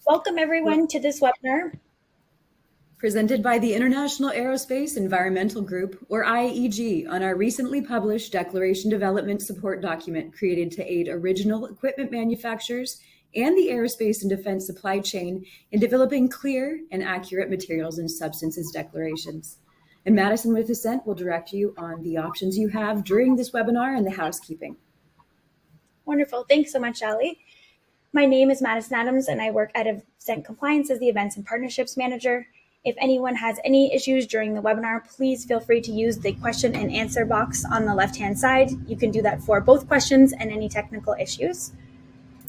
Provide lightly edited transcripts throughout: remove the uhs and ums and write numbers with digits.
Welcome everyone to this webinar presented by the International Aerospace Environmental Group, or IAEG, on our recently published Declaration Development Support document created to aid original equipment manufacturers and the aerospace and defense supply chain in developing clear and accurate materials and substances declarations. And Madison with Assent will direct you on the options you have during this webinar and the housekeeping. Wonderful. Thanks so much, Ali. My name is Madison Adams, and I work at Assent Compliance as the Events and Partnerships Manager. If anyone has any issues during the webinar, please feel free to use the question and answer box on the left-hand side. You can do that for both questions and any technical issues.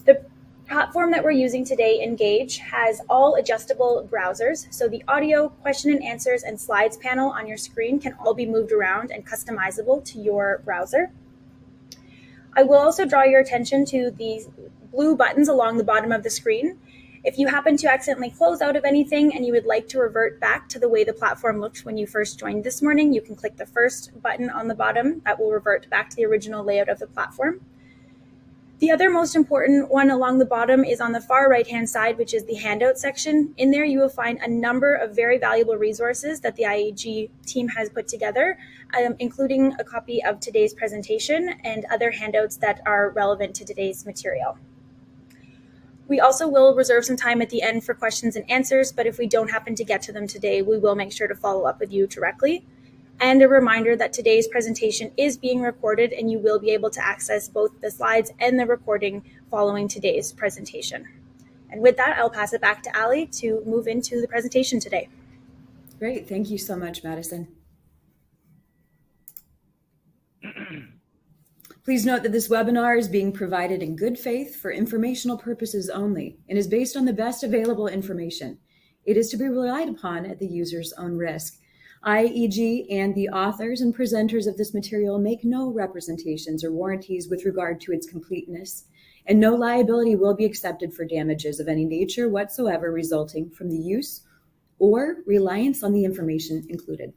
The platform that we're using today, Engage, has all adjustable browsers. So the audio, question and answers, and slides panel on your screen can all be moved around and customizable to your browser. I will also draw your attention to these blue buttons along the bottom of the screen. If you happen to accidentally close out of anything and you would like to revert back to the way the platform looked when you first joined this morning, you can click the first button on the bottom. That will revert back to the original layout of the platform. The other most important one along the bottom is on the far right-hand side, which is the handout section. In there, you will find a number of very valuable resources that the IAEG team has put together, including a copy of today's presentation and other handouts that are relevant to today's material. We also will reserve some time at the end for questions and answers, but if we don't happen to get to them today, we will make sure to follow up with you directly. And a reminder that today's presentation is being recorded and you will be able to access both the slides and the recording following today's presentation. And with that, I'll pass it back to Ali to move into the presentation today. Great, thank you so much, Madison. Please note that this webinar is being provided in good faith for informational purposes only and is based on the best available information. It is to be relied upon at the user's own risk. IAEG and the authors and presenters of this material make no representations or warranties with regard to its completeness, and no liability will be accepted for damages of any nature whatsoever resulting from the use or reliance on the information included.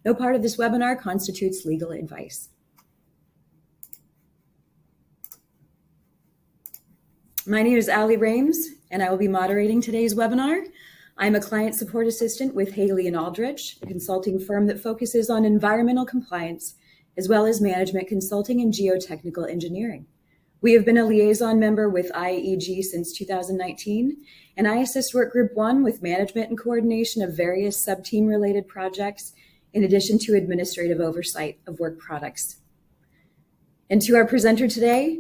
No part of this webinar constitutes legal advice. My name is Ali Rames, and I will be moderating today's webinar. I'm a client support assistant with Haley & Aldrich, a consulting firm that focuses on environmental compliance, as well as management consulting and geotechnical engineering. We have been a liaison member with IAEG since 2019, and I assist Work Group 1 with management and coordination of various sub-team-related projects, in addition to administrative oversight of work products. And to our presenter today,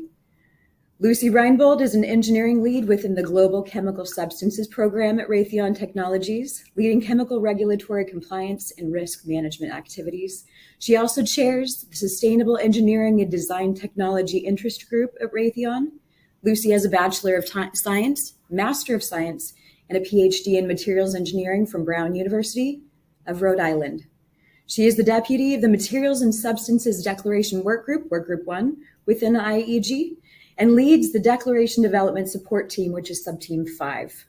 Lucy Reinbold is an engineering lead within the Global Chemical Substances Program at Raytheon Technologies, leading chemical regulatory compliance and risk management activities. She also chairs the Sustainable Engineering and Design Technology Interest Group at Raytheon. Lucy has a Bachelor of Science, Master of Science, and a PhD in Materials Engineering from Brown University of Rhode Island. She is the Deputy of the Materials and Substances Declaration Work Group 1, within IAEG, and leads the Declaration Development Support Team, which is Subteam 5.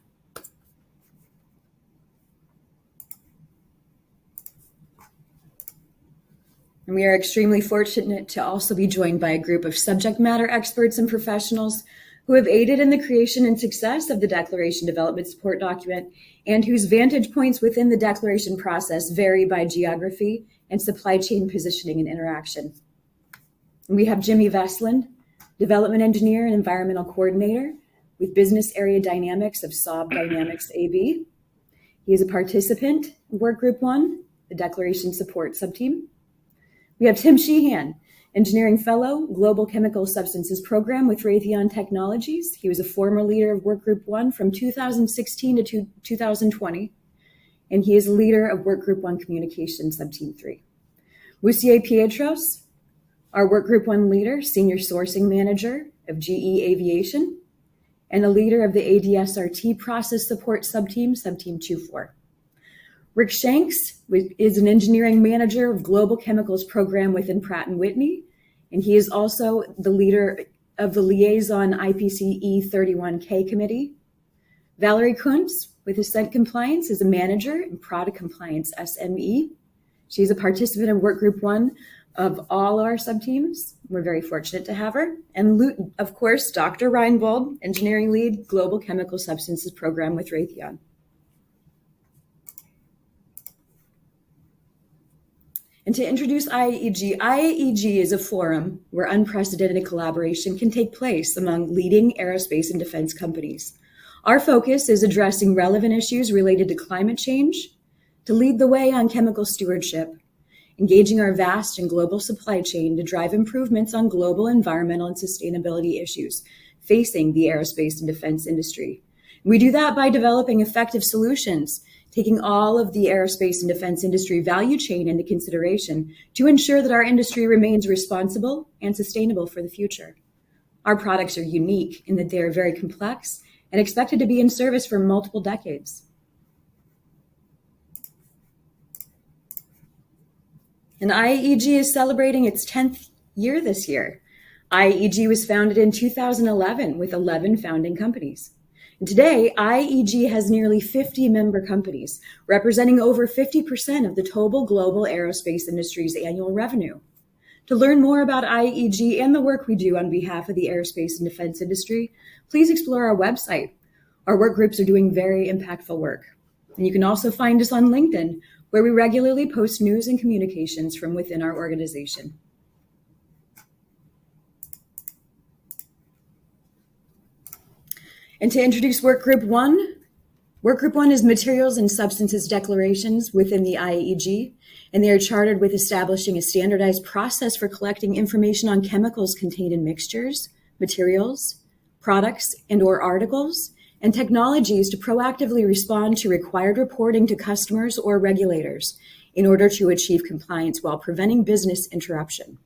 And we are extremely fortunate to also be joined by a group of subject matter experts and professionals who have aided in the creation and success of the Declaration Development Support document and whose vantage points within the declaration process vary by geography and supply chain positioning and interaction. And we have Jimmy Vesland, Development Engineer and Environmental Coordinator with Business Area Dynamics of Saab Dynamics AB. He is a participant in Work Group 1, the Declaration Support Subteam. We have Tim Sheehan, Engineering Fellow, Global Chemical Substances Program with Raytheon Technologies. He was a former leader of Work Group 1 from 2016 to 2020, and he is a leader of Work Group 1 Communications Subteam 3. Lucier Pietros, our Work Group 1 leader, Senior Sourcing Manager of GE Aviation, and a leader of the ADSRT Process Support Subteam, Subteam 2-4. Rick Shanks is an Engineering Manager of Global Chemicals Program within Pratt & Whitney, and he is also the leader of the Liaison IPCE 31K Committee. Valerie Kuntz with Assent Compliance is a Manager in Product Compliance SME. She's a participant in Work Group 1 of all our sub-teams. We're very fortunate to have her. And of course, Dr. Reinbold, Engineering Lead, Global Chemical Substances Program with Raytheon. And to introduce IAEG, IAEG is a forum where unprecedented collaboration can take place among leading aerospace and defense companies. Our focus is addressing relevant issues related to climate change, to lead the way on chemical stewardship, engaging our vast and global supply chain to drive improvements on global environmental and sustainability issues facing the aerospace and defense industry. We do that by developing effective solutions, taking all of the aerospace and defense industry value chain into consideration to ensure that our industry remains responsible and sustainable for the future. Our products are unique in that they are very complex and expected to be in service for multiple decades. And IAEG is celebrating its 10th year this year. IAEG was founded in 2011 with 11 founding companies. And today, IAEG has nearly 50 member companies, representing over 50% of the total global aerospace industry's annual revenue. To learn more about IAEG and the work we do on behalf of the aerospace and defense industry, please explore our website. Our work groups are doing very impactful work. And you can also find us on LinkedIn, where we regularly post news and communications from within our organization. And to introduce Work Group 1, Work Group 1 is Materials and Substances Declarations within the IAEG, and they are chartered with establishing a standardized process for collecting information on chemicals contained in mixtures, materials, products, and/or articles, and technologies to proactively respond to required reporting to customers or regulators in order to achieve compliance while preventing business interruption.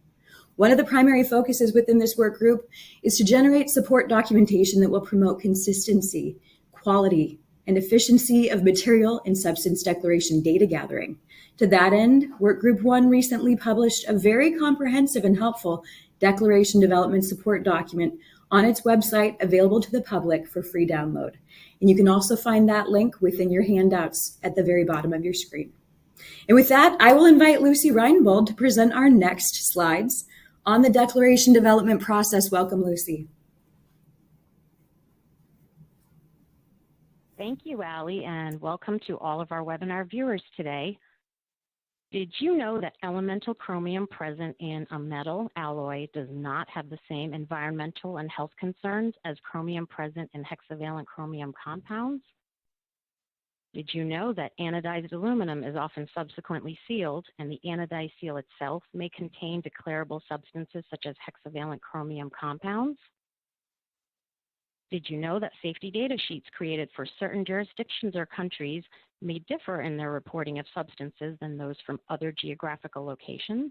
One of the primary focuses within this work group is to generate support documentation that will promote consistency, quality, and efficiency of material and substance declaration data gathering. To that end, Work Group 1 recently published a very comprehensive and helpful declaration development support document on its website, available to the public for free download. And you can also find that link within your handouts at the very bottom of your screen. And with that, I will invite Lucy Reinbold to present our next slides on the declaration development process. Welcome, Lucy. Thank you, Allie, and welcome to all of our webinar viewers today. Did you know that elemental chromium present in a metal alloy does not have the same environmental and health concerns as chromium present in hexavalent chromium compounds? Did you know that anodized aluminum is often subsequently sealed, and the anodized seal itself may contain declarable substances such as hexavalent chromium compounds? Did you know that safety data sheets created for certain jurisdictions or countries may differ in their reporting of substances than those from other geographical locations?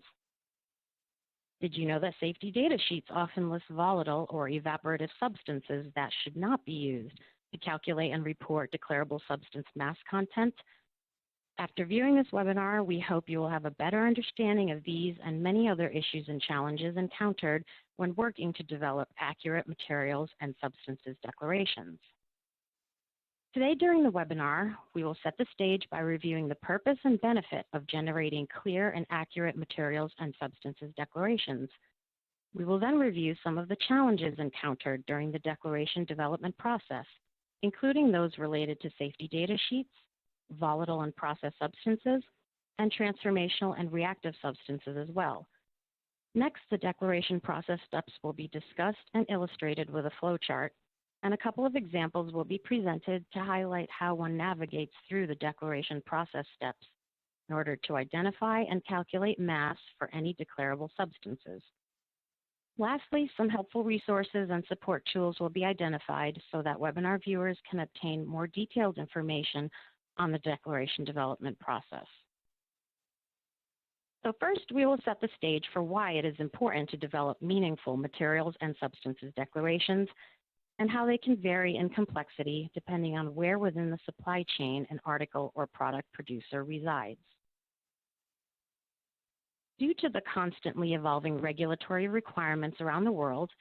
Did you know that safety data sheets often list volatile or evaporative substances that should not be used to calculate and report declarable substance mass content? After viewing this webinar, we hope you will have a better understanding of these and many other issues and challenges encountered when working to develop accurate materials and substances declarations. Today during the webinar, we will set the stage by reviewing the purpose and benefit of generating clear and accurate materials and substances declarations. We will then review some of the challenges encountered during the declaration development process, including those related to safety data sheets, volatile and processed substances, and transformational and reactive substances as well. Next, the declaration process steps will be discussed and illustrated with a flowchart, and a couple of examples will be presented to highlight how one navigates through the declaration process steps in order to identify and calculate mass for any declarable substances. Lastly, some helpful resources and support tools will be identified so that webinar viewers can obtain more detailed information on the declaration development process. So first, we will set the stage for why it is important to develop meaningful materials and substances declarations and how they can vary in complexity depending on where within the supply chain an article or product producer resides. Due to the constantly evolving regulatory requirements around the world,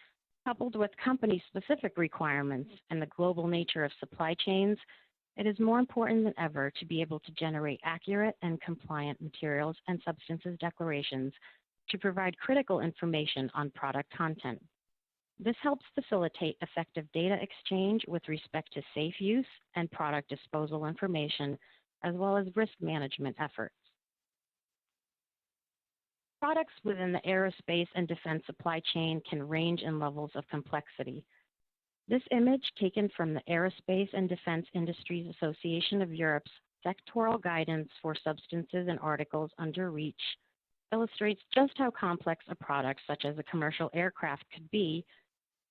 coupled with company-specific requirements and the global nature of supply chains, it is more important than ever to be able to generate accurate and compliant materials and substances declarations to provide critical information on product content. This helps facilitate effective data exchange with respect to safe use and product disposal information, as well as risk management efforts. Products within the aerospace and defense supply chain can range in levels of complexity. This image, taken from the Aerospace and Defense Industries Association of Europe's sectoral guidance for substances and articles under REACH, illustrates just how complex a product such as a commercial aircraft could be,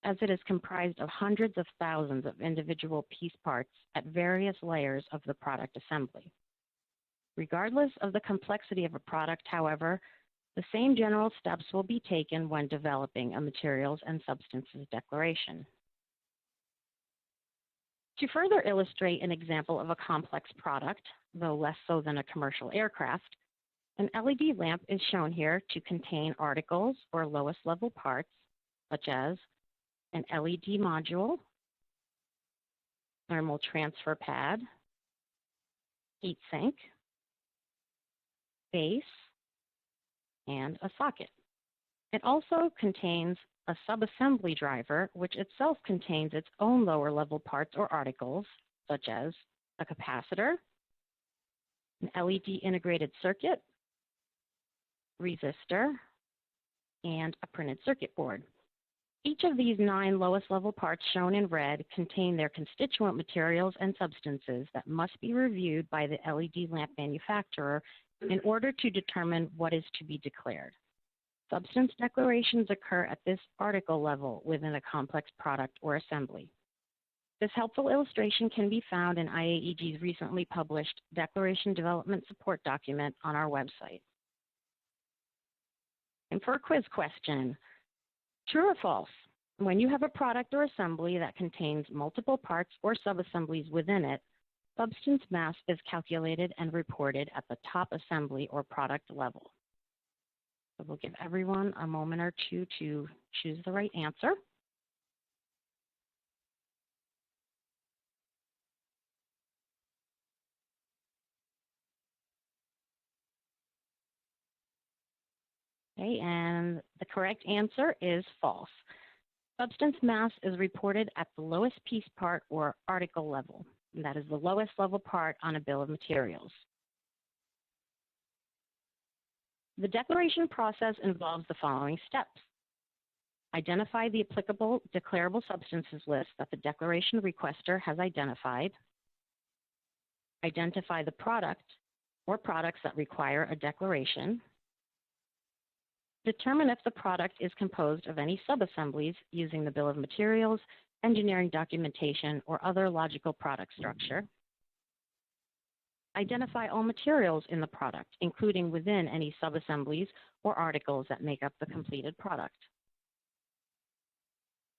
as it is comprised of hundreds of thousands of individual piece parts at various layers of the product assembly. Regardless of the complexity of a product, however, the same general steps will be taken when developing a materials and substances declaration. To further illustrate an example of a complex product, though less so than a commercial aircraft, an LED lamp is shown here to contain articles or lowest level parts, such as an LED module, thermal transfer pad, heat sink, base, and a socket. It also contains a subassembly driver, which itself contains its own lower level parts or articles, such as a capacitor, an LED integrated circuit, resistor, and a printed circuit board. Each of these 9 lowest level parts shown in red contain their constituent materials and substances that must be reviewed by the LED lamp manufacturer in order to determine what is to be declared. Substance declarations occur at this article level within a complex product or assembly. This helpful illustration can be found in IAEG's recently published Declaration Development Support document on our website. And for a quiz question, true or false? When you have a product or assembly that contains multiple parts or subassemblies within it, substance mass is calculated and reported at the top assembly or product level. So we'll give everyone a moment or two to choose the right answer. Okay, and the correct answer is false. Substance mass is reported at the lowest piece part or article level, and that is the lowest level part on a bill of materials. The declaration process involves the following steps. Identify the applicable declarable substances list that the declaration requester has identified. Identify the product or products that require a declaration. Determine if the product is composed of any subassemblies using the bill of materials, engineering documentation, or other logical product structure. Identify all materials in the product, including within any subassemblies or articles that make up the completed product.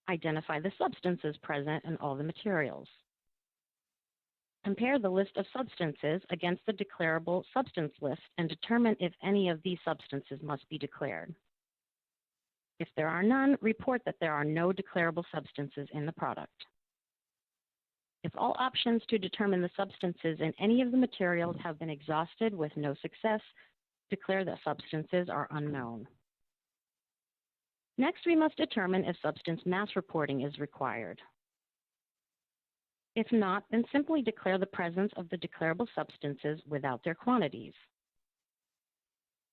Identify the substances present in all the materials. Compare the list of substances against the declarable substance list and determine if any of these substances must be declared. If there are none, report that there are no declarable substances in the product. If all options to determine the substances in any of the materials have been exhausted with no success, declare that substances are unknown. Next, we must determine if substance mass reporting is required. If not, then simply declare the presence of the declarable substances without their quantities.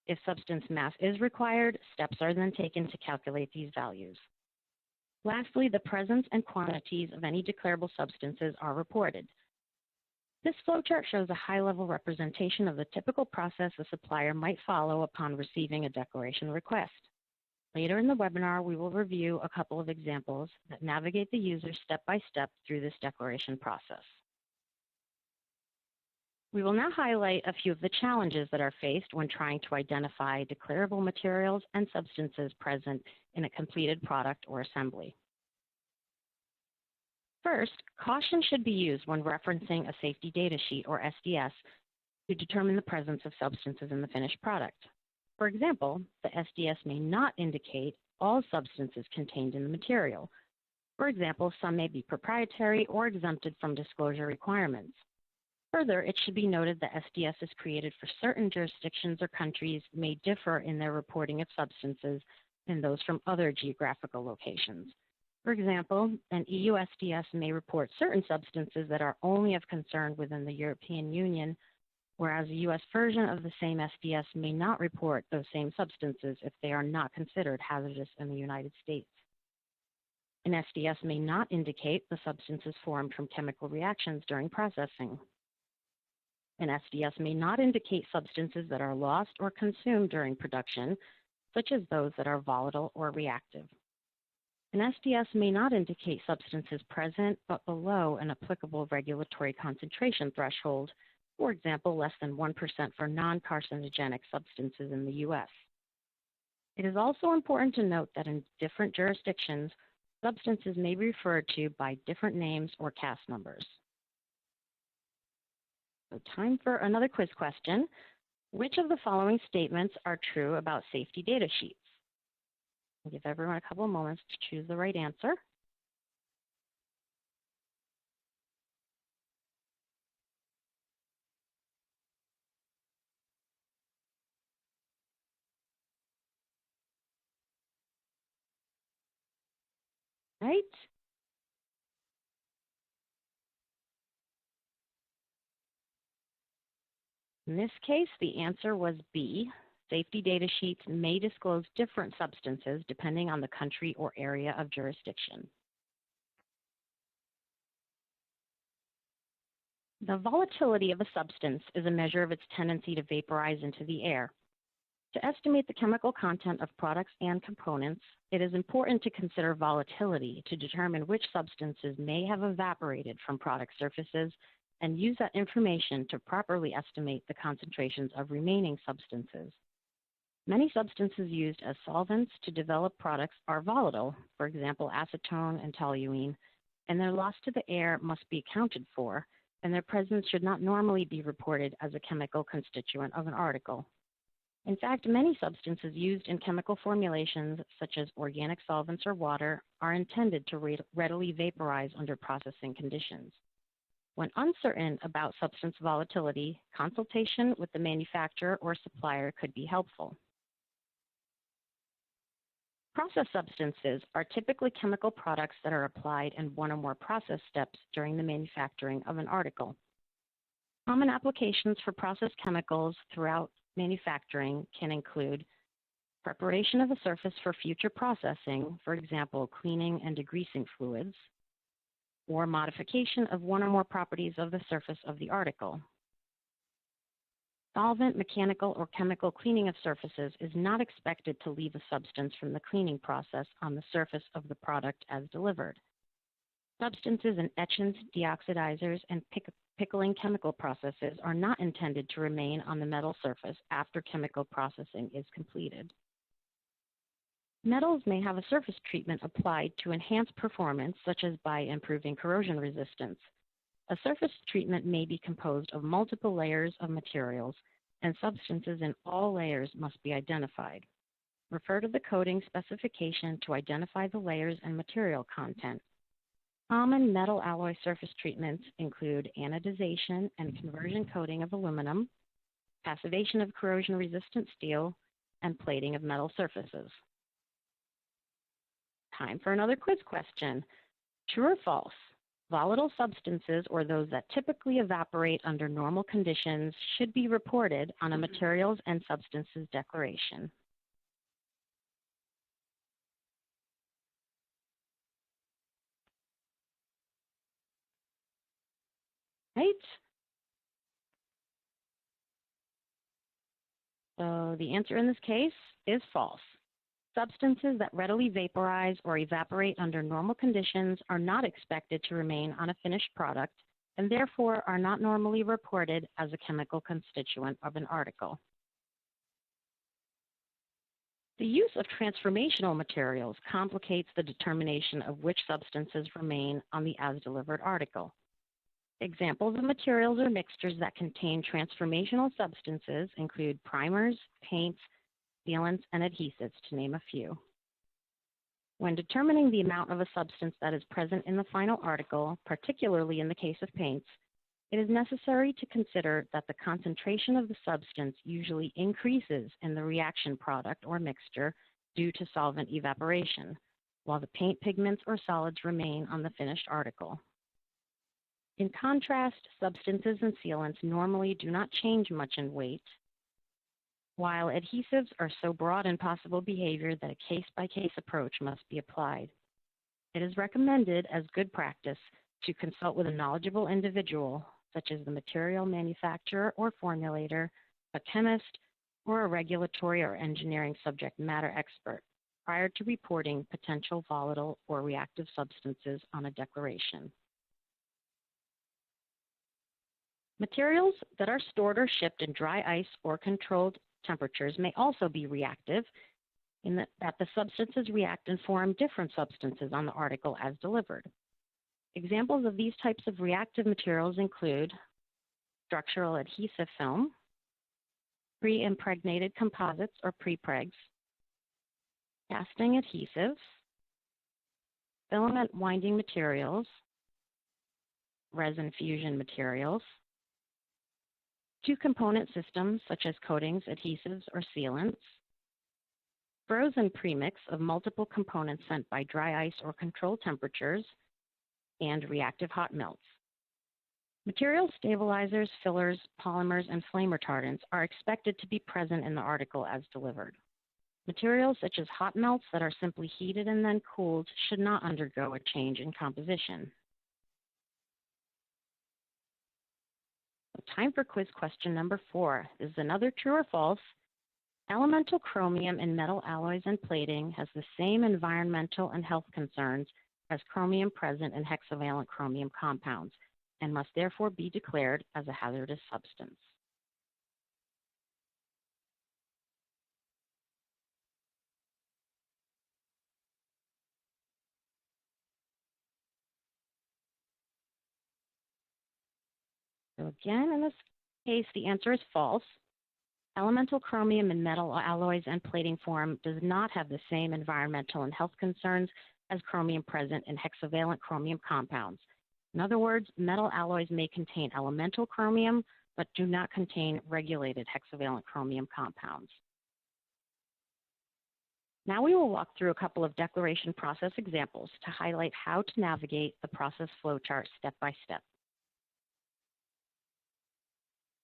If substance mass is required, steps are then taken to calculate these values. Lastly, the presence and quantities of any declarable substances are reported. This flowchart shows a high-level representation of the typical process a supplier might follow upon receiving a declaration request. Later in the webinar, we will review a couple of examples that navigate the user step by step through this declaration process. We will now highlight a few of the challenges that are faced when trying to identify declarable materials and substances present in a completed product or assembly. First, caution should be used when referencing a safety data sheet or SDS to determine the presence of substances in the finished product. For example, the SDS may not indicate all substances contained in the material. For example, some may be proprietary or exempted from disclosure requirements. Further, it should be noted that SDS is created for certain jurisdictions or countries may differ in their reporting of substances than those from other geographical locations. For example, an EU SDS may report certain substances that are only of concern within the European Union, whereas a US version of the same SDS may not report those same substances if they are not considered hazardous in the United States. An SDS may not indicate the substances formed from chemical reactions during processing. An SDS may not indicate substances that are lost or consumed during production, such as those that are volatile or reactive. An SDS may not indicate substances present but below an applicable regulatory concentration threshold, for example, less than 1% for non-carcinogenic substances in the US. It is also important to note that in different jurisdictions, substances may be referred to by different names or CAS numbers. So time for another quiz question. Which of the following statements are true about safety data sheets? I'll give everyone a couple of moments to choose the right answer. Right? In this case, the answer was B. Safety data sheets may disclose different substances depending on the country or area of jurisdiction. The volatility of a substance is a measure of its tendency to vaporize into the air. To estimate the chemical content of products and components, it is important to consider volatility to determine which substances may have evaporated from product surfaces and use that information to properly estimate the concentrations of remaining substances. Many substances used as solvents to develop products are volatile, for example, acetone and toluene, and their loss to the air must be accounted for, and their presence should not normally be reported as a chemical constituent of an article. In fact, many substances used in chemical formulations, such as organic solvents or water, are intended to readily vaporize under processing conditions. When uncertain about substance volatility, consultation with the manufacturer or supplier could be helpful. Process substances are typically chemical products that are applied in one or more process steps during the manufacturing of an article. Common applications for process chemicals throughout manufacturing can include preparation of a surface for future processing, for example, cleaning and degreasing fluids, or modification of one or more properties of the surface of the article. Solvent, mechanical, or chemical cleaning of surfaces is not expected to leave a substance from the cleaning process on the surface of the product as delivered. Substances in etchants, deoxidizers, and pickling chemical processes are not intended to remain on the metal surface after chemical processing is completed. Metals may have a surface treatment applied to enhance performance, such as by improving corrosion resistance. A surface treatment may be composed of multiple layers of materials, and substances in all layers must be identified. Refer to the coating specification to identify the layers and material content. Common metal alloy surface treatments include anodization and conversion coating of aluminum, passivation of corrosion-resistant steel, and plating of metal surfaces. Time for another quiz question. True or false? Volatile substances, or those that typically evaporate under normal conditions, should be reported on a materials and substances declaration. Right? So the answer in this case is false. Substances that readily vaporize or evaporate under normal conditions are not expected to remain on a finished product and therefore are not normally reported as a chemical constituent of an article. The use of transformational materials complicates the determination of which substances remain on the as-delivered article. Examples of materials or mixtures that contain transformational substances include primers, paints, sealants, and adhesives, to name a few. When determining the amount of a substance that is present in the final article, particularly in the case of paints, it is necessary to consider that the concentration of the substance usually increases in the reaction product or mixture due to solvent evaporation, while the paint pigments or solids remain on the finished article. In contrast, substances and sealants normally do not change much in weight, while adhesives are so broad in possible behavior that a case-by-case approach must be applied. It is recommended as good practice to consult with a knowledgeable individual, such as the material manufacturer or formulator, a chemist, or a regulatory or engineering subject matter expert, prior to reporting potential volatile or reactive substances on a declaration. Materials that are stored or shipped in dry ice or controlled temperatures may also be reactive in that the substances react and form different substances on the article as delivered. Examples of these types of reactive materials include structural adhesive film, pre-impregnated composites or prepregs, casting adhesives, filament winding materials, resin fusion materials, two-component systems such as coatings, adhesives, or sealants, frozen premix of multiple components sent by dry ice or controlled temperatures, and reactive hot melts. Material stabilizers, fillers, polymers, and flame retardants are expected to be present in the article as delivered. Materials such as hot melts that are simply heated and then cooled should not undergo a change in composition. Time for quiz question number 4. Is another true or false? Elemental chromium in metal alloys and plating has the same environmental and health concerns as chromium present in hexavalent chromium compounds and must therefore be declared as a hazardous substance. So again, in this case, the answer is false. Elemental chromium in metal alloys and plating form does not have the same environmental and health concerns as chromium present in hexavalent chromium compounds. In other words, metal alloys may contain elemental chromium, but do not contain regulated hexavalent chromium compounds. Now we will walk through a couple of declaration process examples to highlight how to navigate the process flowchart step by step.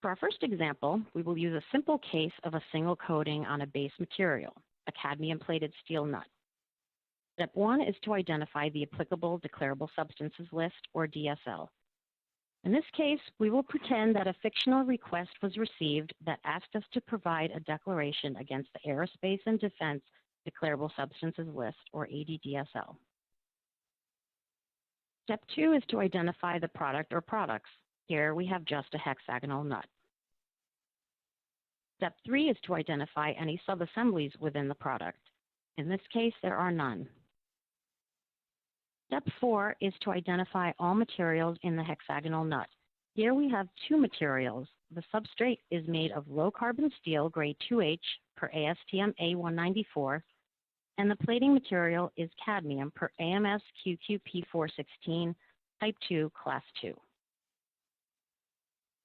For our first example, we will use a simple case of a single coating on a base material, a cadmium-plated steel nut. Step 1 is to identify the applicable declarable substances list, or DSL. In this case, we will pretend that a fictional request was received that asked us to provide a declaration against the Aerospace and Defense Declarable Substances List, or ADDSL. Step 2 is to identify the product or products. Here we have just a hexagonal nut. Step 3 is to identify any subassemblies within the product. In this case, there are none. Step 4 is to identify all materials in the hexagonal nut. Here we have two materials. The substrate is made of low carbon steel grade 2H per ASTM A194, and the plating material is cadmium per AMS QQP 416 type 2 class 2.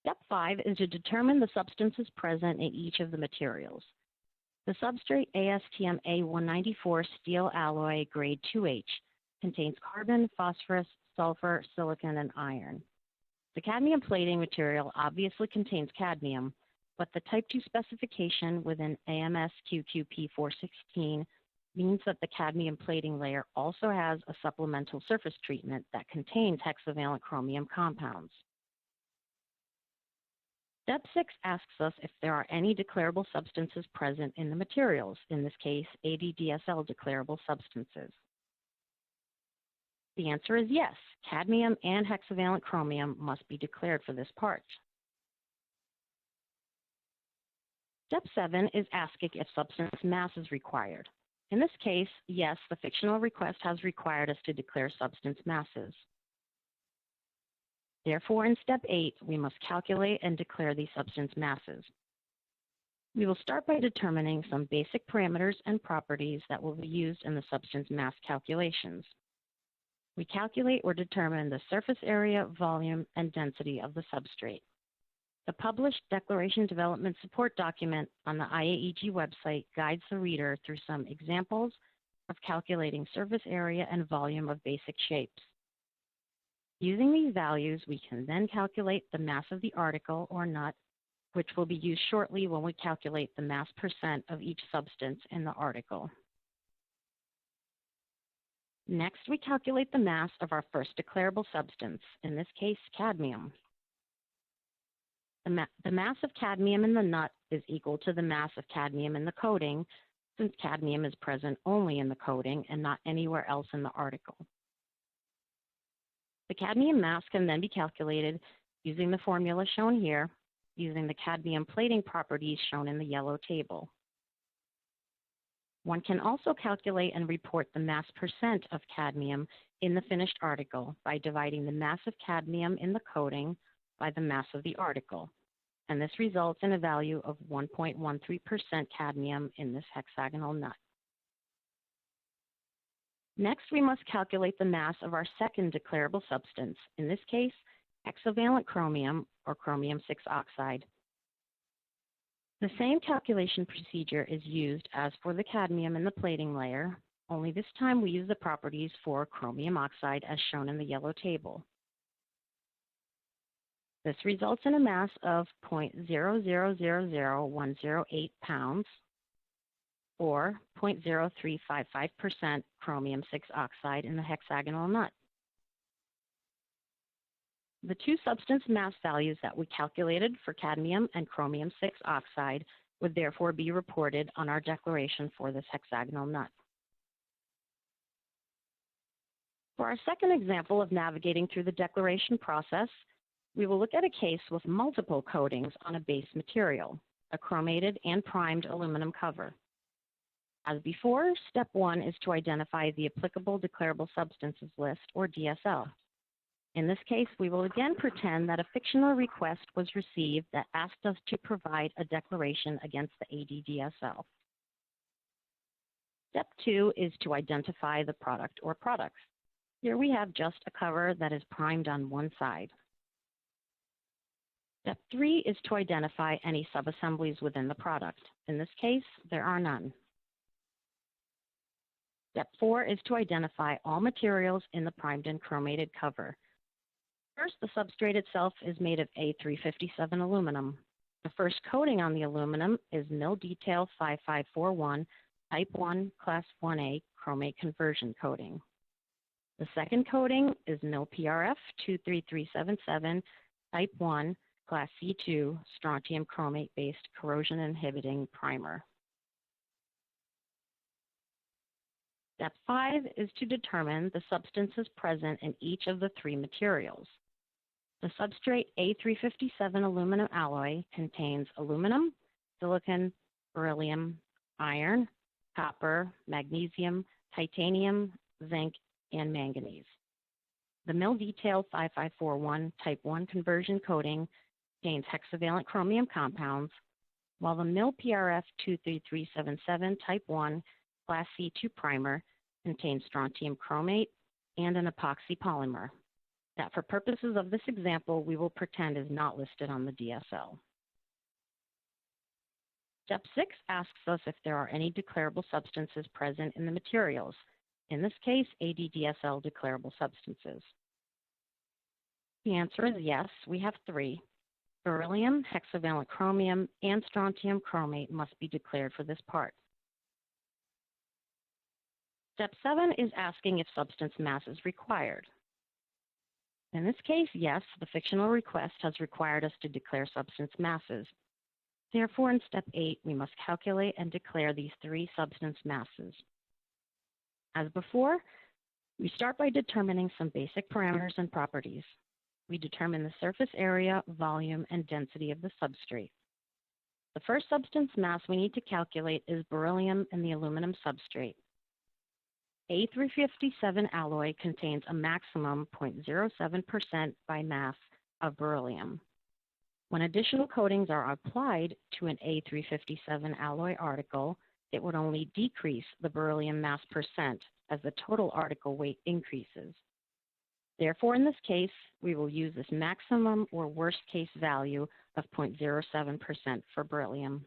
Step 5 is to determine the substances present in each of the materials. The substrate ASTM A194 steel alloy grade 2H contains carbon, phosphorus, sulfur, silicon, and iron. The cadmium plating material obviously contains cadmium, but the type 2 specification within AMS QQP 416 means that the cadmium plating layer also has a supplemental surface treatment that contains hexavalent chromium compounds. Step 6 asks us if there are any declarable substances present in the materials, in this case, ADDSL declarable substances. The answer is yes. Cadmium and hexavalent chromium must be declared for this part. Step 7 is asking if substance mass is required. In this case, yes, the fictional request has required us to declare substance masses. Therefore, in step 8, we must calculate and declare these substance masses. We will start by determining some basic parameters and properties that will be used in the substance mass calculations. We calculate or determine the surface area, volume, and density of the substrate. The published Declaration Development Support document on the IAEG website guides the reader through some examples of calculating surface area and volume of basic shapes. Using these values, we can then calculate the mass of the article or nut, which will be used shortly when we calculate the mass percent of each substance in the article. Next, we calculate the mass of our first declarable substance, in this case, cadmium. The mass of cadmium in the nut is equal to the mass of cadmium in the coating, since cadmium is present only in the coating and not anywhere else in the article. The cadmium mass can then be calculated using the formula shown here, using the cadmium plating properties shown in the yellow table. One can also calculate and report the mass percent of cadmium in the finished article by dividing the mass of cadmium in the coating by the mass of the article, and this results in a value of 1.13% cadmium in this hexagonal nut. Next, we must calculate the mass of our second declarable substance, in this case, hexavalent chromium or chromium-6 oxide. The same calculation procedure is used as for the cadmium in the plating layer, only this time we use the properties for chromium oxide as shown in the yellow table. This results in a mass of 0.0000108 pounds, or 0.0355% chromium-6 oxide in the hexagonal nut. The two substance mass values that we calculated for cadmium and chromium-6 oxide would therefore be reported on our declaration for this hexagonal nut. For our second example of navigating through the declaration process, we will look at a case with multiple coatings on a base material, a chromated and primed aluminum cover. As before, step 1 is to identify the applicable declarable substances list, or DSL. In this case, we will again pretend that a fictional request was received that asked us to provide a declaration against the ADDSL. Step 2 is to identify the product or products. Here we have just a cover that is primed on one side. Step 3 is to identify any subassemblies within the product. In this case, there are none. Step 4 is to identify all materials in the primed and chromated cover. First, the substrate itself is made of A357 aluminum. The first coating on the aluminum is Mill Detail 5541 Type 1 Class 1A chromate conversion coating. The second coating is Mill PRF 23377 Type 1 Class C2 strontium chromate-based corrosion inhibiting primer. Step 5 is to determine the substances present in each of the three materials. The substrate A357 aluminum alloy contains aluminum, silicon, beryllium, iron, copper, magnesium, titanium, zinc, and manganese. The Mill Detail 5541 Type 1 conversion coating contains hexavalent chromium compounds, while the Mill PRF 23377 Type 1 Class C2 primer contains strontium chromate and an epoxy polymer that, for purposes of this example, we will pretend is not listed on the DSL. Step 6 asks us if there are any declarable substances present in the materials, in this case, ADDSL declarable substances. The answer is yes, we have 3. Beryllium, hexavalent chromium, and strontium chromate must be declared for this part. Step 7 is asking if substance mass is required. In this case, yes, the fictional request has required us to declare substance masses. Therefore, in step 8, we must calculate and declare these 3 substance masses. As before, we start by determining some basic parameters and properties. We determine the surface area, volume, and density of the substrate. The first substance mass we need to calculate is beryllium in the aluminum substrate. A357 alloy contains a maximum 0.07% by mass of beryllium. When additional coatings are applied to an A357 alloy article, it would only decrease the beryllium mass percent as the total article weight increases. Therefore, in this case, we will use this maximum or worst case value of 0.07% for beryllium.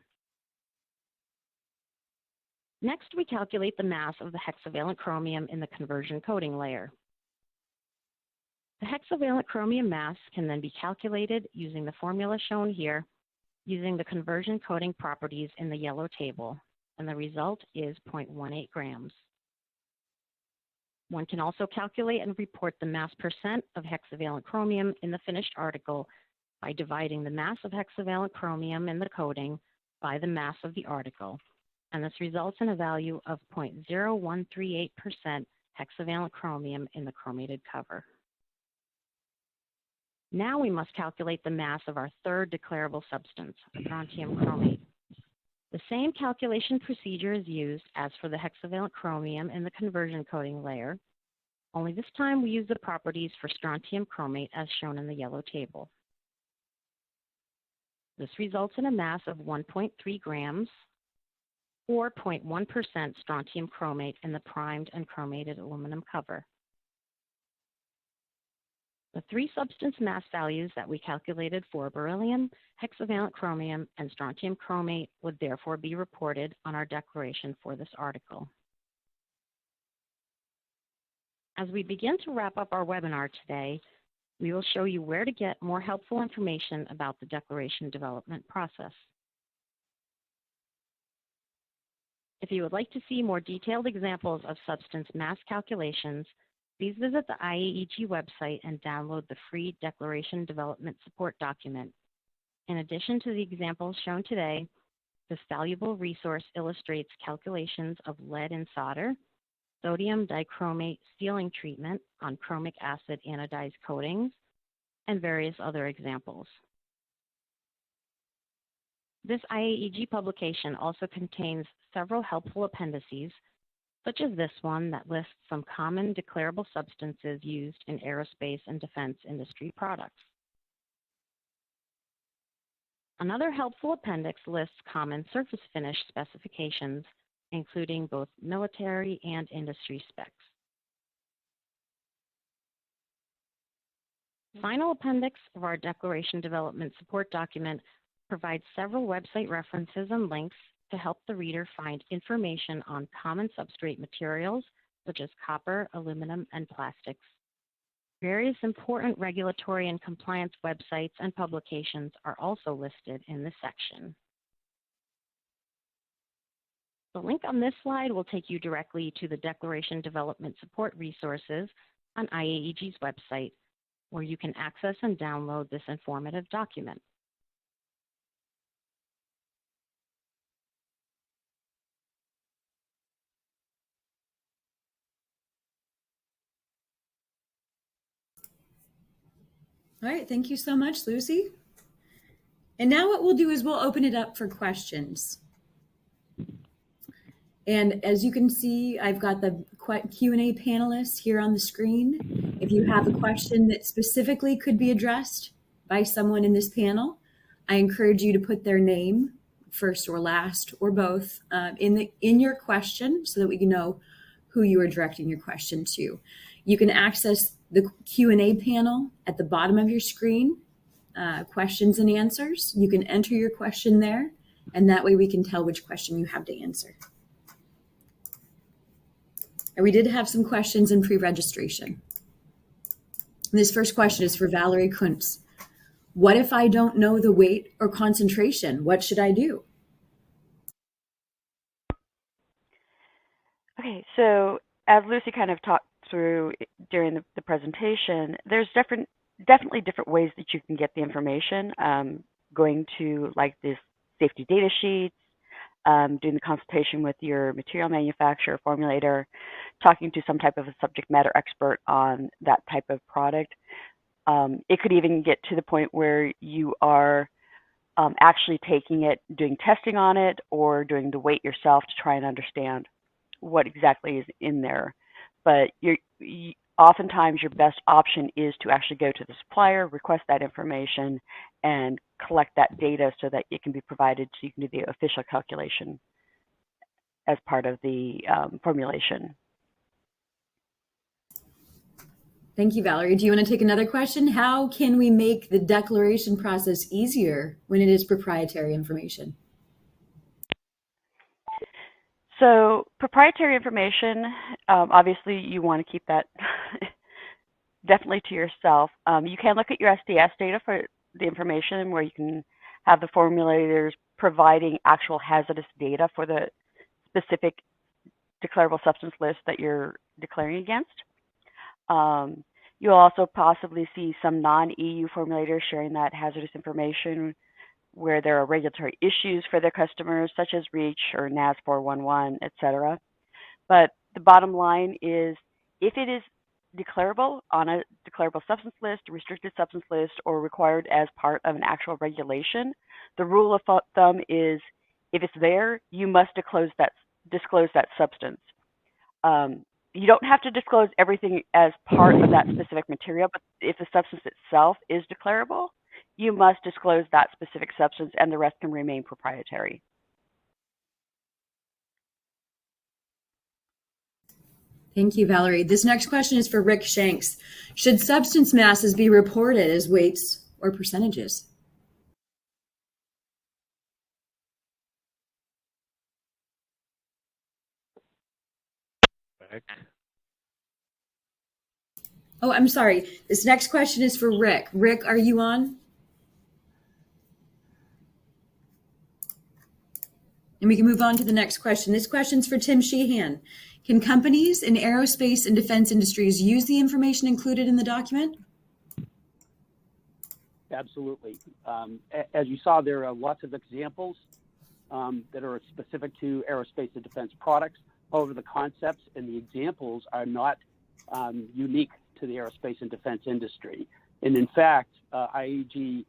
Next, we calculate the mass of the hexavalent chromium in the conversion coating layer. The hexavalent chromium mass can then be calculated using the formula shown here, using the conversion coating properties in the yellow table, and the result is 0.18 grams. One can also calculate and report the mass percent of hexavalent chromium in the finished article by dividing the mass of hexavalent chromium in the coating by the mass of the article, and this results in a value of 0.0138% hexavalent chromium in the chromated cover. Now we must calculate the mass of our third declarable substance, strontium chromate. The same calculation procedure is used as for the hexavalent chromium in the conversion coating layer, only this time we use the properties for strontium chromate as shown in the yellow table. This results in a mass of 1.3 grams, or 0.1% strontium chromate in the primed and chromated aluminum cover. The three substance mass values that we calculated for beryllium, hexavalent chromium, and strontium chromate would therefore be reported on our declaration for this article. As we begin to wrap up our webinar today, we will show you where to get more helpful information about the declaration development process. If you would like to see more detailed examples of substance mass calculations, please visit the IAEG website and download the free Declaration Development Support document. In addition to the examples shown today, this valuable resource illustrates calculations of lead in solder, sodium dichromate sealing treatment on chromic acid anodized coatings, and various other examples. This IAEG publication also contains several helpful appendices, such as this one that lists some common declarable substances used in aerospace and defense industry products. Another helpful appendix lists common surface finish specifications, including both military and industry specs. The final appendix of our Declaration Development Support document provides several website references and links to help the reader find information on common substrate materials, such as copper, aluminum, and plastics. Various important regulatory and compliance websites and publications are also listed in this section. The link on this slide will take you directly to the Declaration Development Support resources on IAEG's website, where you can access and download this informative document. All right, thank you so much, Lucy. And now what we'll do is we'll open it up for questions. And as you can see, I've got the Q&A panelists here on the screen. If you have a question that specifically could be addressed by someone in this panel, I encourage you to put their name, first or last, or both, in your question so that we can know who you are directing your question to. You can access the Q&A panel at the bottom of your screen, questions and answers. You can enter your question there, and that way we can tell which question you have to answer. And we did have some questions in pre-registration. This first question is for Valerie Kuntz. What if I don't know the weight or concentration? What should I do? Okay, so as Lucy kind of talked through during the presentation, there's definitely different ways that you can get the information. Going to like this safety data sheets, doing the consultation with your material manufacturer, formulator, talking to some type of a subject matter expert on that type of product. It could even get to the point where you are actually taking it, doing testing on it, or doing the weight yourself to try and understand what exactly is in there. But oftentimes your best option is to actually go to the supplier, request that information, and collect that data so that it can be provided so you can do the official calculation as part of the formulation. Thank you, Valerie. Do you want to take another question? How can we make the declaration process easier when it is proprietary information? So proprietary information, obviously you want to keep that definitely to yourself. You can look at your SDS data for the information where you can have the formulators providing actual hazardous data for the specific declarable substance list that you're declaring against. You'll also possibly see some non-EU formulators sharing that hazardous information where there are regulatory issues for their customers, such as REACH or NAS 411, et cetera. But the bottom line is, if it is declarable on a declarable substance list, a restricted substance list, or required as part of an actual regulation, the rule of thumb is, if it's there, you must disclose that substance. You don't have to disclose everything as part of that specific material, but if the substance itself is declarable, you must disclose that specific substance, and the rest can remain proprietary. Thank you, Valerie. This next question is for Rick Shanks. Should substance masses be reported as weights or percentages? Rick. Oh, I'm sorry. This next question is for Rick. Rick, are you on? And we can move on to the next question. This question's for Tim Sheehan. Can companies in aerospace and defense industries use the information included in the document? Absolutely. As you saw, there are lots of examples that are specific to aerospace and defense products. However, the concepts and the examples are not unique to the aerospace and defense industry. And in fact, IAEG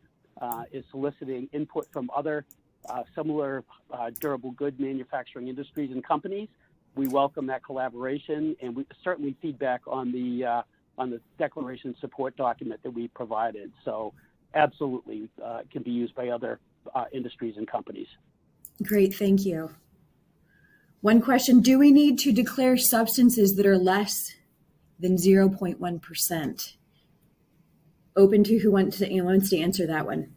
is soliciting input from other similar durable good manufacturing industries and companies. We welcome that collaboration, and we certainly feedback on the declaration support document that we provided. So absolutely can be used by other industries and companies. Great, thank you. One question, do we need to declare substances that are less than 0.1%? Open to who wants to answer that one.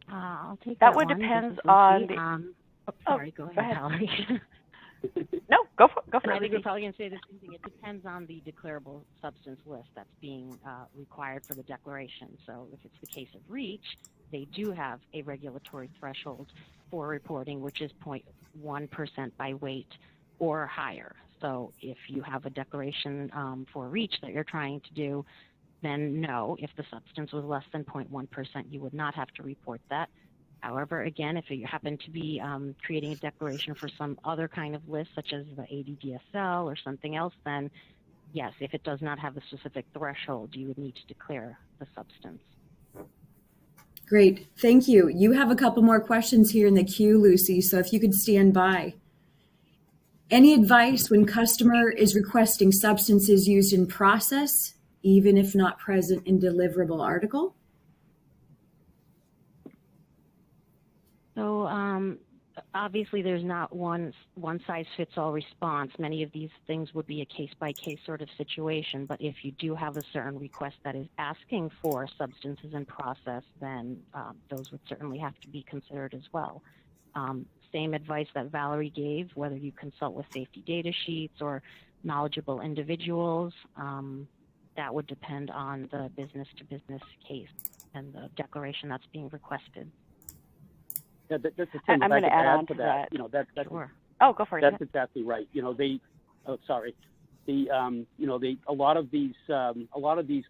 I'll take that that would one. depend on the. Sorry, go ahead, Valerie. No, go for I it. think we're probably going to say the same thing. It depends on the declarable substance list that's being required for the declaration. So if it's the case of REACH, they do have a regulatory threshold for reporting, which is 0.1% by weight or higher. So if you have a declaration for REACH that you're trying to do, then no, if the substance was less than 0.1%, you would not have to report that. However, again, if you happen to be creating a declaration for some other kind of list, such as the ADDSL or something else, then yes, if it does not have a specific threshold, you would need to declare the substance. Great, thank you. You have a couple more questions here in the queue, Lucy, so if you could stand by. Any advice when customer is requesting substances used in process, even if not present in deliverable article? So obviously there's not one size fits all response. Many of these things would be a case by case sort of situation, but if you do have a certain request that is asking for substances in process, then those would certainly have to be considered as well. Same advice that Valerie gave, whether you consult with safety data sheets or knowledgeable individuals, that would depend on the business to business case and the declaration that's being requested. Yeah, I'm going to add on to that. You know, that's Sure. Oh, go for it. That's exactly right. You know, a lot of these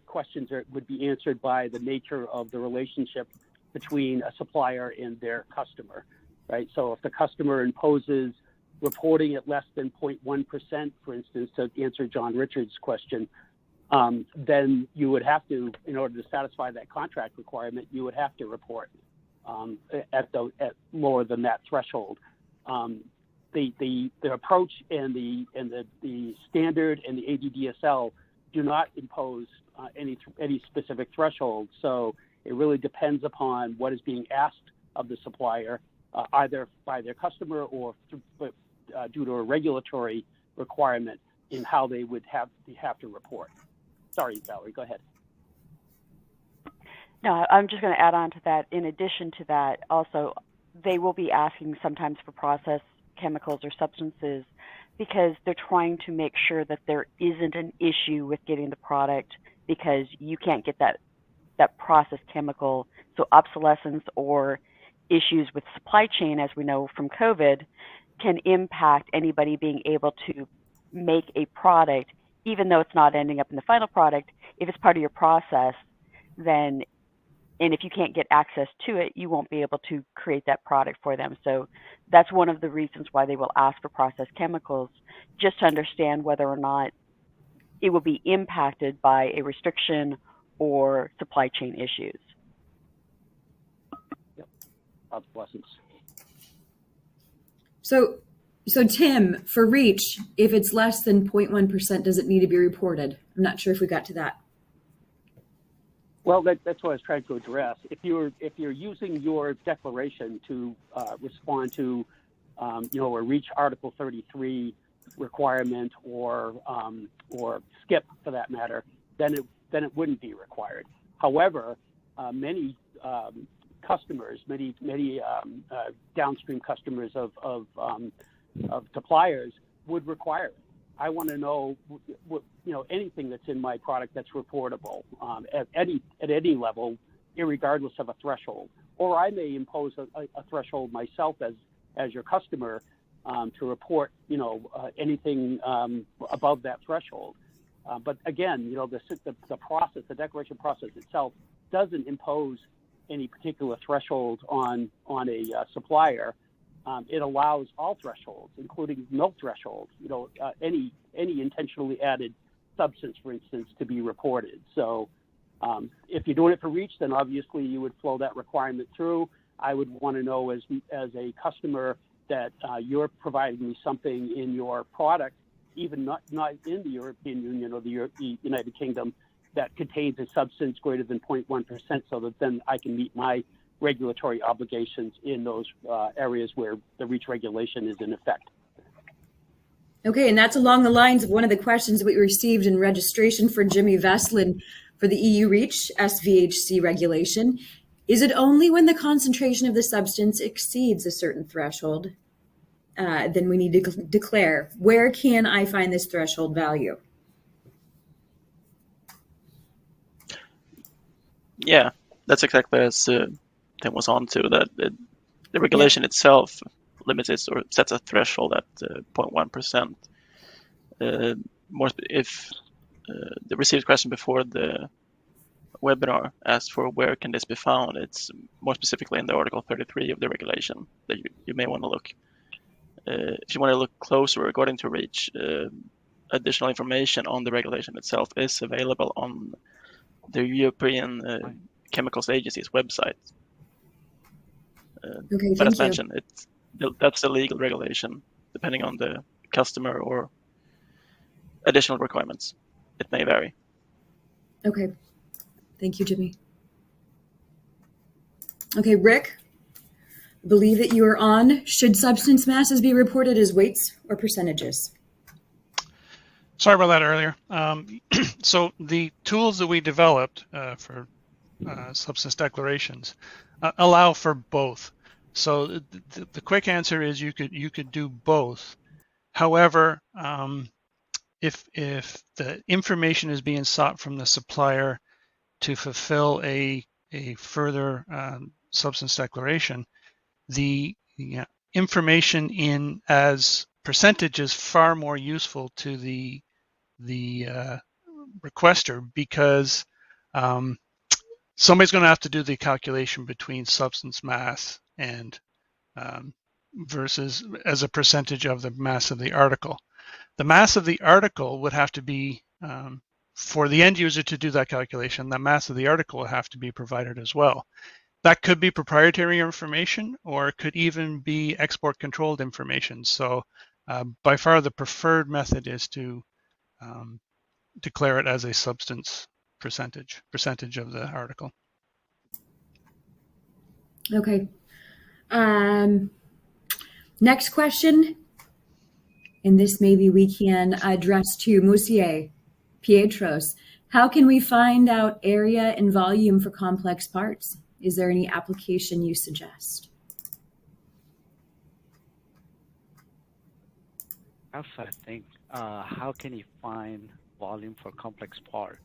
questions would be answered by the nature of the relationship between a supplier and their customer, right? So if the customer imposes reporting at less than 0.1%, for instance, to answer John Richards' question, then you would have to, in order to satisfy that contract requirement, you would have to report at lower than that threshold. The approach and the standard and the ADDSL do not impose any specific threshold. So it really depends upon what is being asked of the supplier, either by their customer or due to a regulatory requirement in how they would have to report. Sorry, Valerie, go ahead. No, I'm just going to add on to that. In addition to that, also, they will be asking sometimes for process chemicals or substances because they're trying to make sure that there isn't an issue with getting the product because you can't get that process chemical. So obsolescence or issues with supply chain, as we know from COVID, can impact anybody being able to make a product, even though it's not ending up in the final product. If it's part of your process, then, and if you can't get access to it, you won't be able to create that product for them. So that's one of the reasons why they will ask for process chemicals, just to understand whether or not it will be impacted by a restriction or supply chain issues. Yep. Obsolescence. So Tim, for REACH, if it's less than 0.1%, does it need to be reported? I'm not sure if we got to that. Well, that's what I was trying to address. If you're using your declaration to respond to, a REACH Article 33 requirement or skip for that matter, then it wouldn't be required. However, many customers, many downstream customers of suppliers would require it. I want to know, anything that's in my product that's reportable at any level, irregardless of a threshold. Or I may impose a threshold myself as your customer to report, anything above that threshold. But again, the process, the declaration process itself, doesn't impose any particular threshold on a supplier. It allows all thresholds, including no threshold, any intentionally added substance, for instance, to be reported. So if you're doing it for REACH, then obviously you would flow that requirement through. I would want to know as a customer that you're providing me something in your product, even not in the European Union or the United Kingdom, that contains a substance greater than 0.1%, so that then I can meet my regulatory obligations in those areas where the REACH regulation is in effect. Okay, and that's along the lines of one of the questions that we received in registration for Jimmy Veslin for the EU REACH SVHC regulation. Is it only when the concentration of the substance exceeds a certain threshold, then we need to declare, where can I find this threshold value? Yeah, that's exactly as Tim was on to, that the regulation itself limits it or sets a threshold at 0.1%. If the received question before the webinar asked for where can this be found, it's more specifically in the Article 33 of the regulation that you may want to look. If you want to look closer according to REACH, additional information on the regulation itself is available on the European Chemicals Agency's website. Okay, but as thank mentioned, that's the legal regulation. Depending on the customer or additional requirements, it may vary. Okay, thank you, Jimmy. Okay, Rick, I believe that you are on. Should substance masses be reported as weights or percentages? Sorry about that earlier. So the tools that we developed for substance declarations allow for both. So the quick answer is you could do both. However, if the information is being sought from the supplier to fulfill a further substance declaration, the information in as percentage is far more useful to the requester, because somebody's going to have to do the calculation between substance mass and versus as a percentage of the mass of the article. The mass of the article would have to be, for the end user to do that calculation, the mass of the article will have to be provided as well. That could be proprietary information, or it could even be export controlled information. So by far the preferred method is to declare it as a substance percentage of the article. Okay. Next question. And this maybe we can address to Musier, Pietros. How can we find out area and volume for complex parts? Is there any application you suggest? I think, how can you find volume for complex part?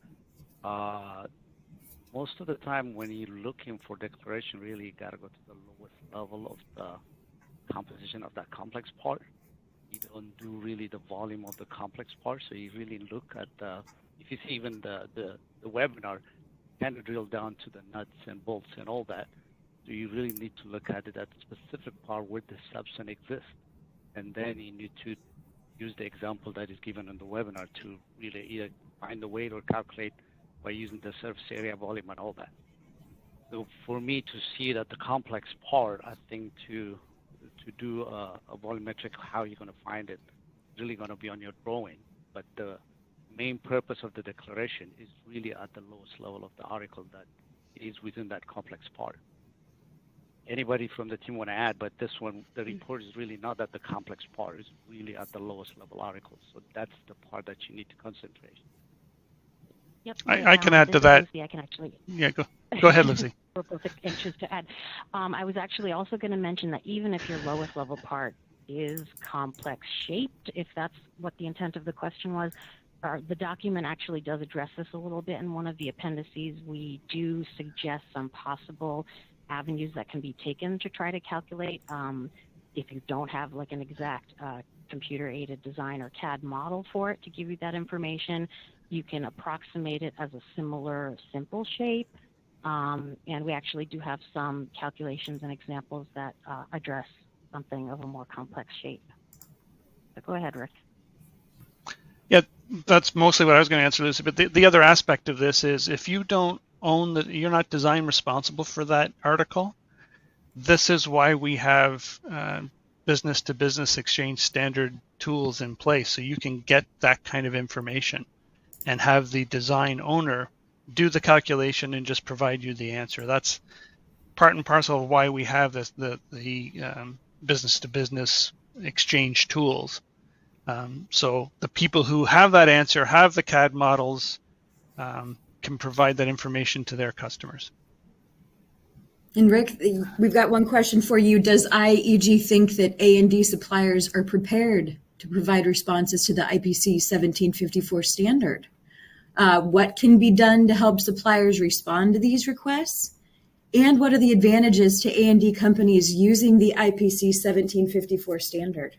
Most of the time when you're looking for declaration, really you gotta go to the lowest level of the composition of that complex part. You don't do really the volume of the complex part, so you really look at if you see even the webinar, kind of drill down to the nuts and bolts and all that. So you really need to look at it at the specific part where the substance exists. And then you need to use the example that is given in the webinar to really either find the weight or calculate by using the surface area, volume, and all that. So for me to see that the complex part, I think to do a volumetric, how you're going to find it, really going to be on your drawing. But the main purpose of the declaration is really at the lowest level of the article that is within that complex part. Anybody from the team want to add, but this one, the report is really not at the complex part, it's really at the lowest level articles. So that's the part that you need to concentrate. Yep. I can add to that. Lucy, I can actually. Yeah, go ahead, Lucy. We're both anxious to add. I was actually also going to mention that even if your lowest level part is complex shaped, if that's what the intent of the question was, the document actually does address this a little bit. In one of the appendices, we do suggest some possible avenues that can be taken to try to calculate. If you don't have like an exact computer-aided design or CAD model for it to give you that information, you can approximate it as a similar simple shape. And we actually do have some calculations and examples that address something of a more complex shape. So go ahead, Rick. Yeah, that's mostly what I was going to answer, Lucy. But the other aspect of this is if you don't own that, you're not design responsible for that article. This is why we have business-to-business exchange standard tools in place, so you can get that kind of information and have the design owner do the calculation and just provide you the answer. That's part and parcel of why we have this, the business-to-business exchange tools. So the people who have that answer, have the CAD models, can provide that information to their customers. And Rick, we've got one question for you. Does IAEG think that A&D suppliers are prepared to provide responses to the IPC 1754 standard? What can be done to help suppliers respond to these requests? And what are the advantages to A&D companies using the IPC 1754 standard?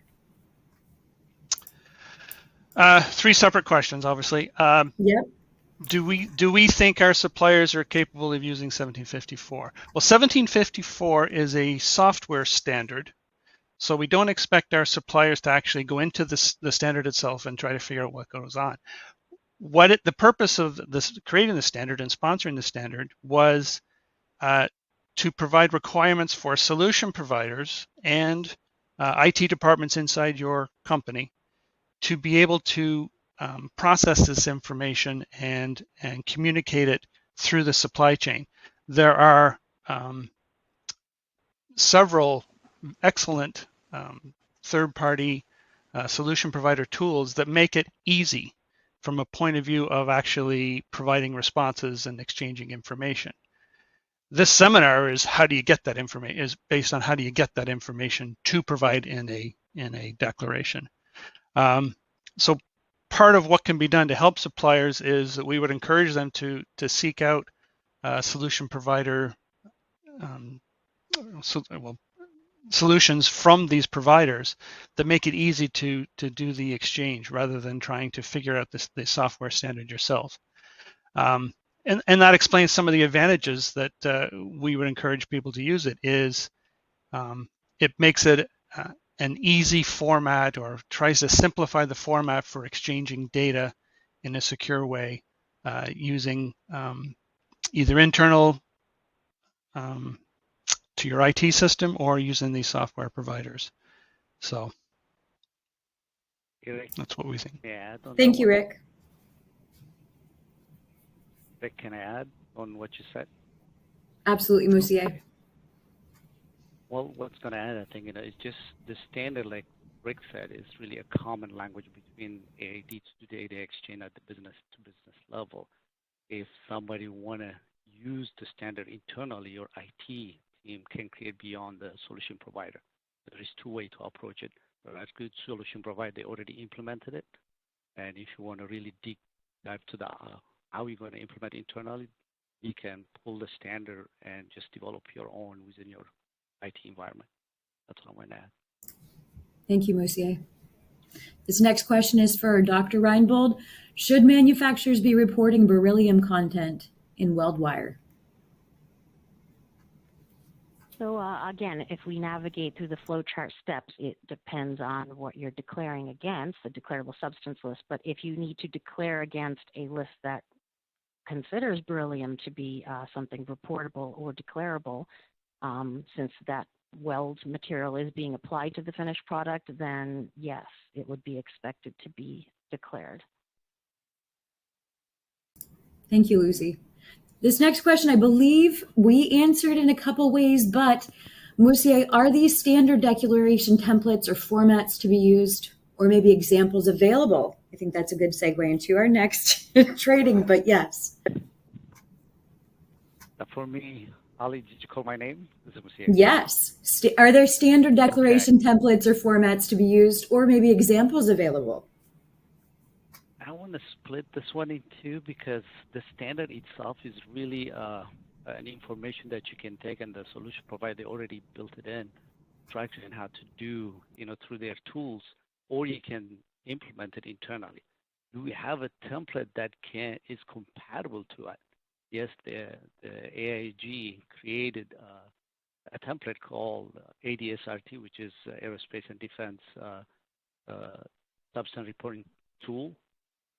Three separate questions, obviously. Yep. Do we think our suppliers are capable of using 1754? Well, 1754 is a software standard, so we don't expect our suppliers to actually go into the standard itself and try to figure out what goes on. The purpose of this creating the standard and sponsoring the standard was to provide requirements for solution providers and IT departments inside your company to be able to process this information and communicate it through the supply chain. There are several excellent third-party solution provider tools that make it easy from a point of view of actually providing responses and exchanging information. This seminar is how do you get that information, is based on how do you get that information to provide in a declaration. So part of what can be done to help suppliers is that we would encourage them to seek out solution provider solutions from these providers that make it easy to do the exchange rather than trying to figure out the software standard yourself. And that explains some of the advantages that we would encourage people to use it. Is it makes it an easy format, or tries to simplify the format for exchanging data in a secure way using either internal to your IT system or using these software providers. So that's what we think. Yeah, Thank you, Rick. Rick, can I add on what you said? Absolutely, Musier. Well, what's going to add, I think, it's just the standard, like Rick said, is really a common language between AID to data exchange at the business-to-business level. If somebody want to use the standard internally, your IT team can create beyond the solution provider. There is two ways to approach it. As good solution provider, they already implemented it. And if you want to really deep dive to the how you're going to implement internally, you can pull the standard and just develop your own within your IT environment. That's what I'm going to add. Thank you, Monsieur. This next question is for Dr. Reinbold. Should manufacturers be reporting beryllium content in weld wire? So again, if we navigate through the flowchart steps, it depends on what you're declaring against, the declarable substance list. But if you need to declare against a list that considers beryllium to be something reportable or declarable, since that weld material is being applied to the finished product, then yes, it would be expected to be declared. Thank you, Lucy. This next question, I believe we answered in a couple ways, but Monsieur, are these standard declaration templates or formats to be used, or maybe examples available? I think that's a good segue into our next trading, but yes. For me, Ali, did you call my name? Is it Monsieur? Yes. Are there standard declaration templates or formats to be used, or maybe examples available? I want to split this one in two because the standard itself is really an information that you can take, and the solution provider already built it in, try to learn how to do, through their tools, or you can implement it internally. Do we have a template that is compatible to it? Yes, the IAEG created a template called ADSRT, which is Aerospace and Defense Substance Reporting Tool.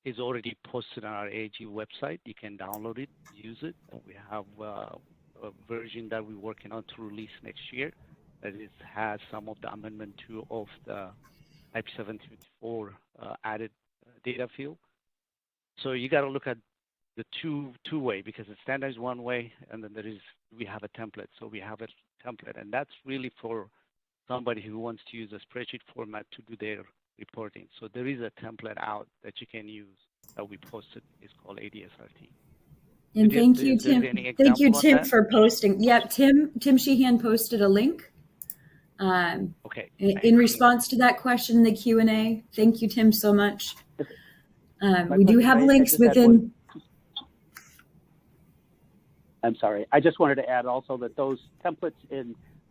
Is already posted on our IAEG website. You can download it, use it. We have a version that we're working on to release next year that has some of the amendment to of the IP724 added data field. So you got to look at the two-way, because the standard is one way, and then we have a template. So we have a template, and that's really for somebody who wants to use a spreadsheet format to do their reporting. So there is a template out that you can use that we posted. It's called ADSRT. And thank you, Tim. Thank you, Tim, for posting. Yep, Tim Sheehan posted a link. Okay. In response to that question in the Q&A. Thank you, Tim, so much. We do have links within. I'm sorry. I just wanted to add also that those templates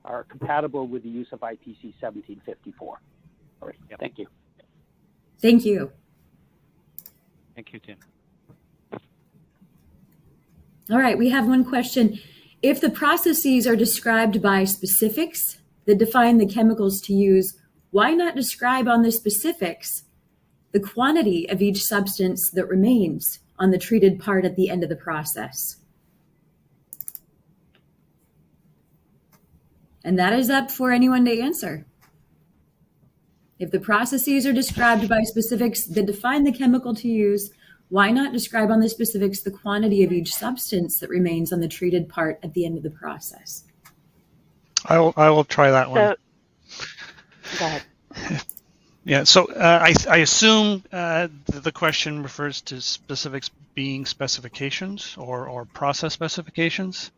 are compatible with the use of IPC 1754. All right. Yep. Thank you. Thank you. Thank you, Tim. All right, we have one question. If the processes are described by specifics that define the chemicals to use, why not describe on the specifics the quantity of each substance that remains on the treated part at the end of the process? And that is up for anyone to answer. If the processes are described by specifics that define the chemical to use, why not describe on the specifics the quantity of each substance that remains on the treated part at the end of the process? I will try that one. Go ahead. Yeah, so I assume the question refers to specifics being specifications or process specifications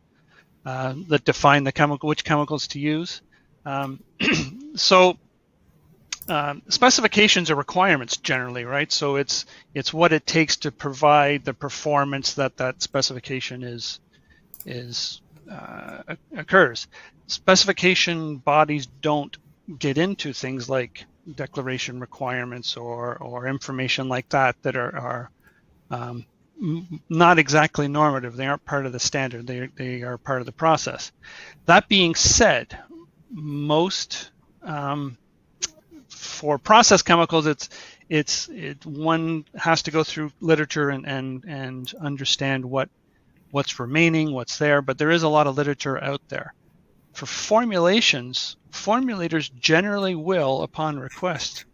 that define the which chemicals to use. So specifications are requirements generally, right? So it's what it takes to provide the performance that specification occurs. Specification bodies don't get into things like declaration requirements or information like that are not exactly normative. They aren't part of the standard. They are part of the process. That being said, most for process chemicals, one has to go through literature and understand what's remaining, what's there, but there is a lot of literature out there. For formulations, formulators generally will, upon request,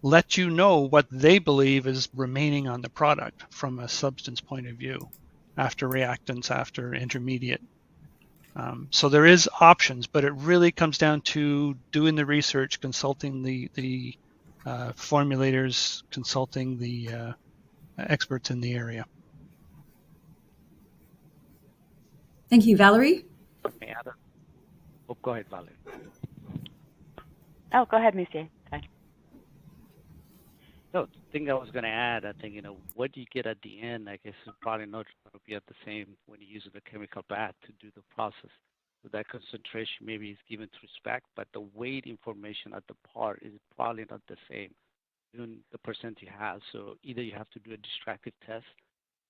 let you know what they believe is remaining on the product from a substance point of view, after reactants, after intermediate So there is options, but it really comes down to doing the research, consulting the formulators, consulting the experts in the area. Thank you, Valerie. Oh, go ahead, Valerie. Oh, go ahead, Monsieur. Fine. No, the thing I was going to add, I think, what you get at the end, I guess, is probably not going to be at the same when you use the chemical bath to do the process. So that concentration maybe is given through spec, but the weight information at the part is probably not the same, even the percent you have. So either you have to do a distractive test,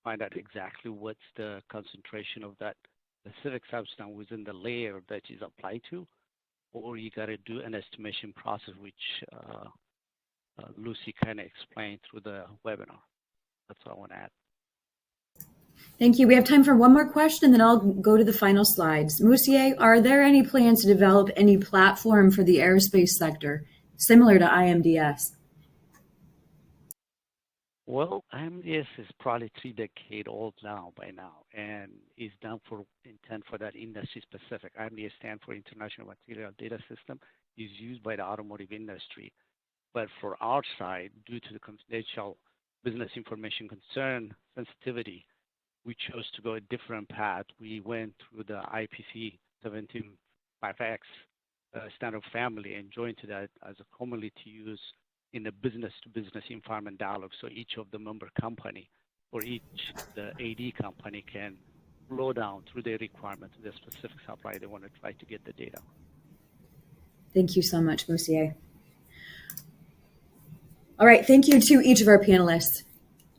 find out exactly what's the concentration of that specific substance within the layer that is applied to, or you got to do an estimation process, which Lucy kind of explained through the webinar. That's what I want to add. Thank you. We have time for one more question, and then I'll go to the final slides. Musier, are there any plans to develop any platform for the aerospace sector, similar to IMDS? Well, IMDS is probably 3 decades old now by now, and is done for intent for that industry specific. IMDS stands for International Material Data System, is used by the automotive industry. But for our side, due to the confidential business information concern sensitivity, we chose to go a different path. We went through the IPC 175X standard family and joined to that as a commonly to use in a business-to-business environment dialogue. So each of the member company or each the AD company can flow down through their requirement to the specific supply they want to try to get the data. Thank you so much, Musier. All right, thank you to each of our panelists.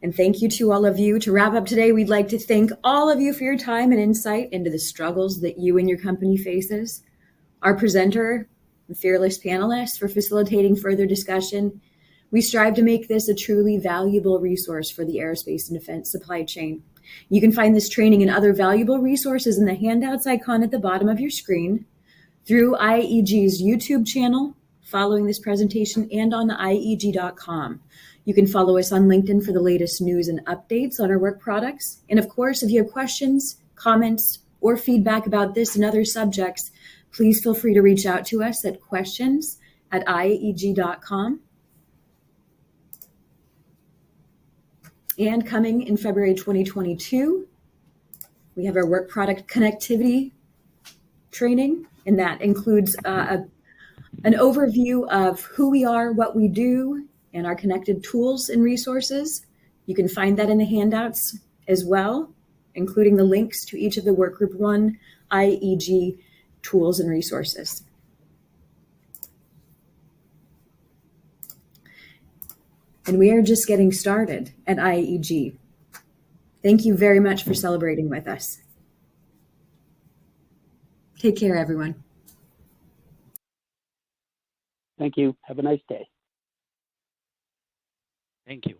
And thank you to all of you. To wrap up today, we'd like to thank all of you for your time and insight into the struggles that you and your company faces. Our presenter, the fearless panelists, for facilitating further discussion. We strive to make this a truly valuable resource for the aerospace and defense supply chain. You can find this training and other valuable resources in the handouts icon at the bottom of your screen, through IAEG's YouTube channel, following this presentation, and on IAEG.com. You can follow us on LinkedIn for the latest news and updates on our work products. And of course, if you have questions, comments, or feedback about this and other subjects, please feel free to reach out to us at questions@IAEG.com. And coming in February 2022, we have our work product connectivity training, and that includes an overview of who we are, what we do, and our connected tools and resources. You can find that in the handouts as well, including the links to each of the Workgroup 1 IAEG tools and resources. And we are just getting started at IAEG. Thank you very much for celebrating with us. Take care, everyone. Thank you. Have a nice day. Thank you.